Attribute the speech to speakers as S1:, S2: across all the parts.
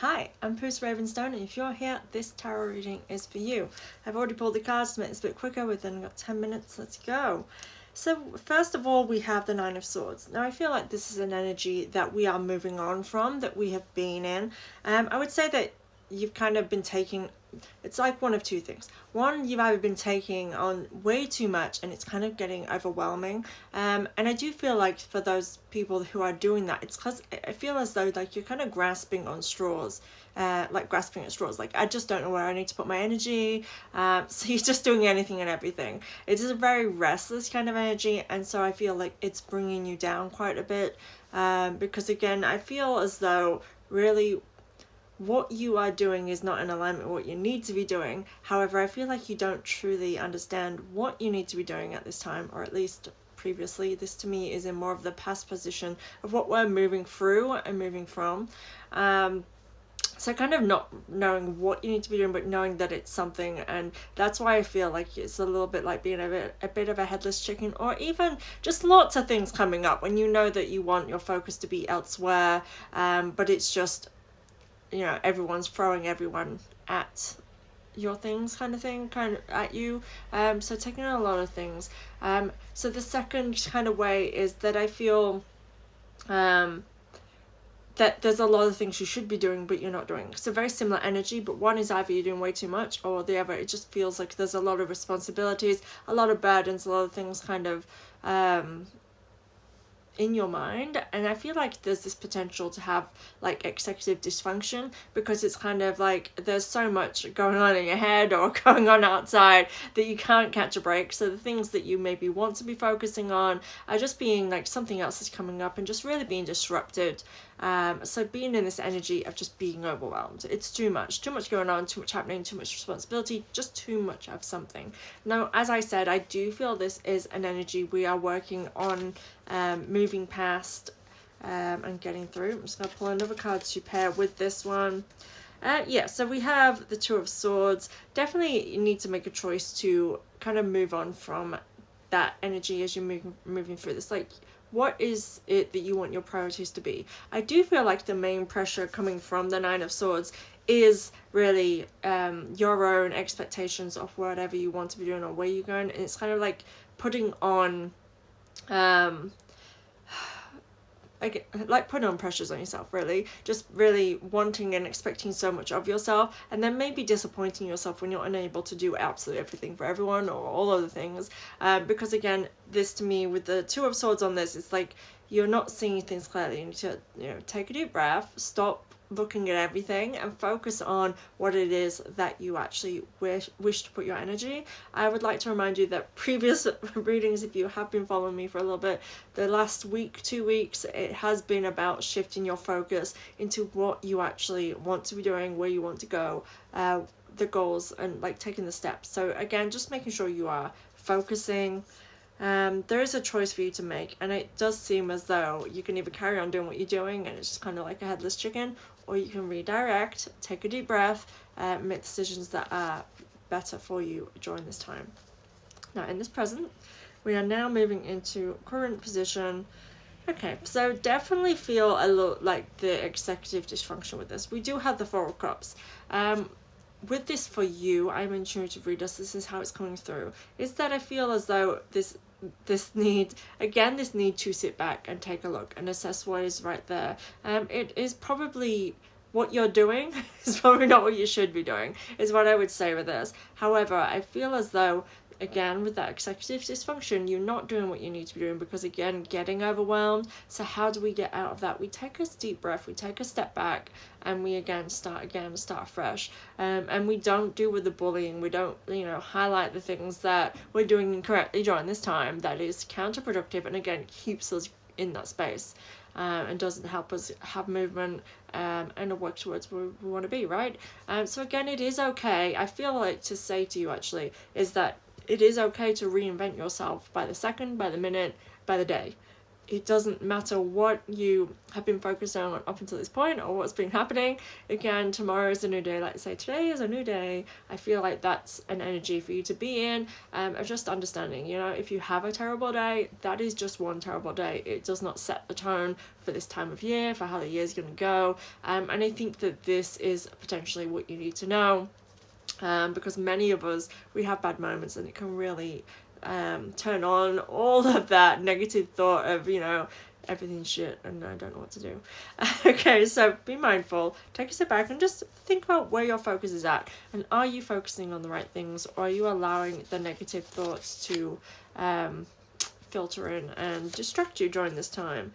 S1: Hi, I'm Bruce Ravenstone, and if you're here, this tarot reading is for you. I've already pulled the cards to make this a bit quicker. We've then got 10 minutes. Let's go. So first of all, we have the Nine of Swords. Now I feel like this is an energy that we are moving on from, that we have been in. I would say that you've kind of been taking, it's like one of two things. One, you've either been taking on way too much and it's kind of getting overwhelming. And I do feel like for those people who are doing that, it's because I feel as though like you're kind of grasping on straws. Like grasping at straws, like I just don't know where I need to put my energy, so you're just doing anything and everything. It is a very restless kind of energy, and so I feel like it's bringing you down quite a bit, because again I feel as though really what you are doing is not in alignment with what you need to be doing. However, I feel like you don't truly understand what you need to be doing at this time, or at least previously. This to me is in more of the past position of what we're moving through and moving from. So kind of not knowing what you need to be doing, but knowing that it's something, and that's why I feel like it's a little bit like being a bit of a headless chicken, or even just lots of things coming up when you know that you want your focus to be elsewhere, but it's just, you know, everyone's throwing everyone at your things kind of thing, kind of at you, so taking on a lot of things. So the second kind of way is that I feel that there's a lot of things you should be doing but you're not doing. So very similar energy, but one is either you're doing way too much, or the other, it just feels like there's a lot of responsibilities, a lot of burdens, a lot of things kind of in your mind. And I feel like there's this potential to have like executive dysfunction, because it's kind of like there's so much going on in your head or going on outside that you can't catch a break. So the things that you maybe want to be focusing on are just being like something else is coming up and just really being disrupted. So being in this energy of just being overwhelmed, it's too much going on, too much happening, too much responsibility, just too much of something. Now, as I said, I do feel this is an energy we are working on moving past and getting through. I'm just going to pull another card to pair with this one. So we have the Two of Swords. Definitely you need to make a choice to kind of move on from that energy as you're moving through this. Like, what is it that you want your priorities to be? I do feel like the main pressure coming from the Nine of Swords is really your own expectations of whatever you want to be doing or where you're going. And it's kind of like putting on like putting on pressures on yourself, really just really wanting and expecting so much of yourself, and then maybe disappointing yourself when you're unable to do absolutely everything for everyone or all of the things, because again, this to me with the Two of Swords on this, it's like you're not seeing things clearly. You need to, you know, take a deep breath, stop looking at everything and focus on what it is that you actually wish to put your energy. I would like to remind you that previous readings, if you have been following me for a little bit, the last week, 2 weeks, it has been about shifting your focus into what you actually want to be doing, where you want to go, the goals, and like taking the steps. So again, just making sure you are focusing. There is a choice for you to make, and it does seem as though you can either carry on doing what you're doing and it's just kind of like a headless chicken, or you can redirect, take a deep breath, make decisions that are better for you during this time. Now in this present, we are now moving into current position. Okay, so definitely feel a little like the executive dysfunction with this. We do have the Four of Cups. With this for you, I'm intuitive readers, this is how it's coming through, is that I feel as though this need to sit back and take a look and assess what is right there. It is probably what you're doing is probably not what you should be doing, is what I would say with this. However, I feel as though, again, with that executive dysfunction, you're not doing what you need to be doing, because again, getting overwhelmed. So how do we get out of that? We take a deep breath, we take a step back, and we start fresh. And we don't do with the bullying, we don't, you know, highlight the things that we're doing incorrectly during this time that is counterproductive, and again keeps us in that space, and doesn't help us have movement, and work towards where we want to be, right? So again, it is okay, I feel like to say to you actually, is that it is okay to reinvent yourself by the second, by the minute, by the day. it doesn't matter what you have been focused on up until this point or what's been happening. Again, tomorrow is a new day. Like I say, today is a new day. I feel like that's an energy for you to be in, of just understanding, you know, if you have a terrible day, that is just one terrible day. It does not set the tone for this time of year, for how the year is going to go. And I think that this is potentially what you need to know, because many of us, we have bad moments, and it can really turn on all of that negative thought of, you know, everything's shit and I don't know what to do. Okay, so be mindful, take a step back and just think about where your focus is at, and are you focusing on the right things, or are you allowing the negative thoughts to filter in and distract you during this time?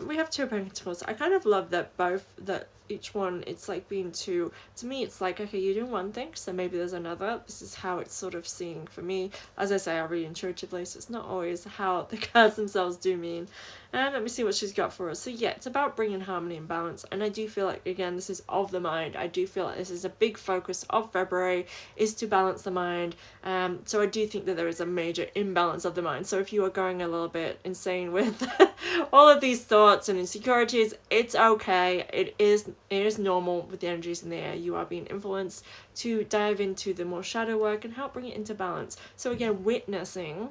S1: We have Two of Pentacles. I kind of love that each one, it's like being two. To me, it's like, okay, you're doing one thing, so maybe there's another. This is how it's sort of seen for me. As I say, I read intuitively, so it's not always how the cards themselves do mean. And let me see what she's got for us. So yeah, it's about bringing harmony and balance. And I do feel like, again, this is of the mind. I do feel like this is a big focus of February, is to balance the mind. So I do think that there is a major imbalance of the mind. So if you are going a little bit insane with all of these thoughts and insecurities, it's okay. It is normal with the energies in the air. You are being influenced to dive into the more shadow work and help bring it into balance. So again, witnessing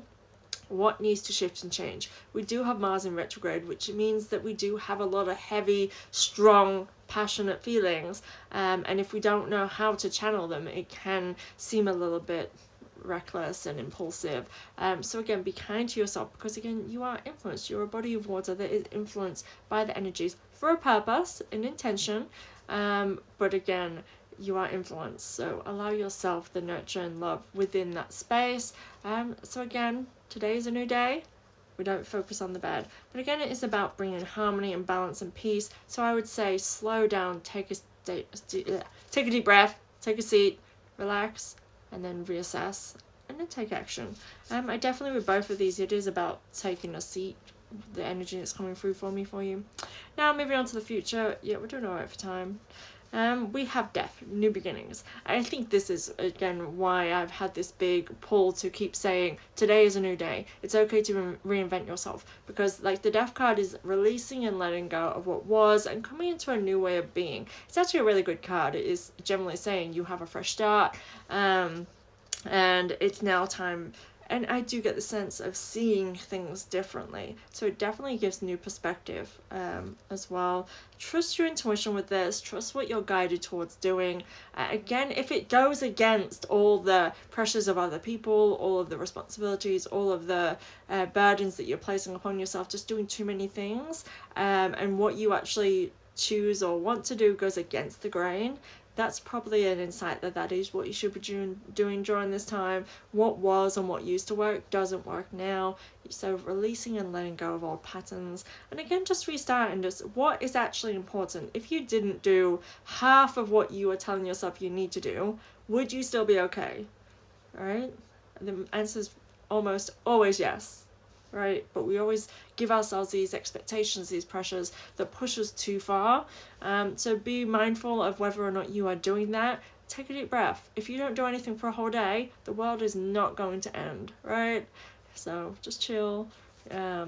S1: what needs to shift and change. We do have Mars in retrograde, which means that we do have a lot of heavy, strong, passionate feelings, and if we don't know how to channel them, it can seem a little bit reckless and impulsive. So again, be kind to yourself, because again, you are influenced. You're a body of water that is influenced by the energies for a purpose, an intention, but again, you are influenced. So allow yourself the nurture and love within that space. So again, today is a new day. We don't focus on the bad, but again, it is about bringing harmony and balance and peace. So I would say slow down, take a deep breath, take a seat, relax, and then reassess, and then take action. I definitely, with both of these, it is about taking a seat, the energy that's coming through for you. Now moving on to the future. Yeah, we're doing all right for time. We have death, new beginnings. I think this is, again, why I've had this big pull to keep saying today is a new day. It's okay to reinvent yourself, because like the death card is releasing and letting go of what was and coming into a new way of being. It's actually a really good card. It is generally saying you have a fresh start, and it's now time. And I do get the sense of seeing things differently. So it definitely gives new perspective as well. Trust your intuition with this. Trust what you're guided towards doing. Again, if it goes against all the pressures of other people, all of the responsibilities, all of the burdens that you're placing upon yourself, just doing too many things, and what you actually choose or want to do goes against the grain, that's probably an insight that is what you should be doing during this time. What was and what used to work doesn't work now. So releasing and letting go of old patterns. And again, just restart and just what is actually important. If you didn't do half of what you were telling yourself you need to do, would you still be okay? All right? The answer is almost always yes. Right? But we always give ourselves these expectations, these pressures that push us too far. So be mindful of whether or not you are doing that. Take a deep breath. If you don't do anything for a whole day, the world is not going to end, right? So just chill. Yeah.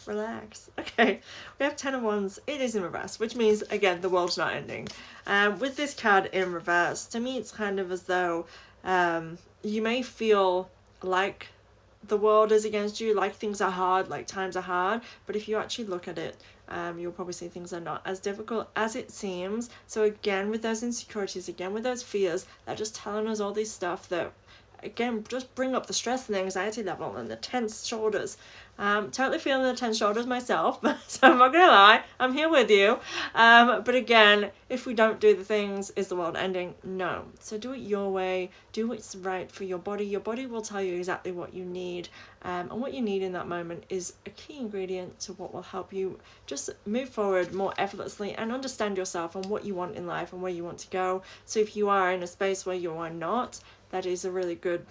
S1: Relax. Okay, we have 10 of Wands. It is in reverse, which means, again, the world's not ending. With this card in reverse, to me, it's kind of as though you may feel like the world is against you, like things are hard, like times are hard, but if you actually look at it, you'll probably see things are not as difficult as it seems. So again, with those insecurities, again with those fears, they're just telling us all this stuff that, again, just bring up the stress and the anxiety level and the tense shoulders. Totally feeling the tense shoulders myself, so I'm not gonna lie, I'm here with you. But again, if we don't do the things, is the world ending? No. So do it your way, do what's right for your body. Your body will tell you exactly what you need, and what you need in that moment is a key ingredient to what will help you just move forward more effortlessly and understand yourself and what you want in life and where you want to go. So if you are in a space where you are not, that is a really good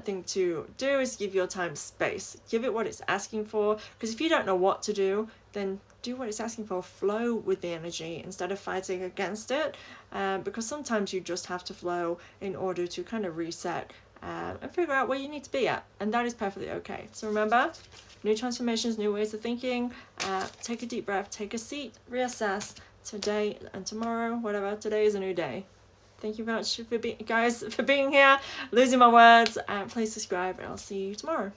S1: thing to do, is give your time space. Give it what it's asking for, because if you don't know what to do, then do what it's asking for. Flow with the energy instead of fighting against it, because sometimes you just have to flow in order to kind of reset and figure out where you need to be at, and that is perfectly okay. So remember, new transformations, new ways of thinking. Take a deep breath, take a seat, reassess today and tomorrow, whatever. Today is a new day. Thank you very much for being here, losing my words, and please subscribe, and I'll see you tomorrow.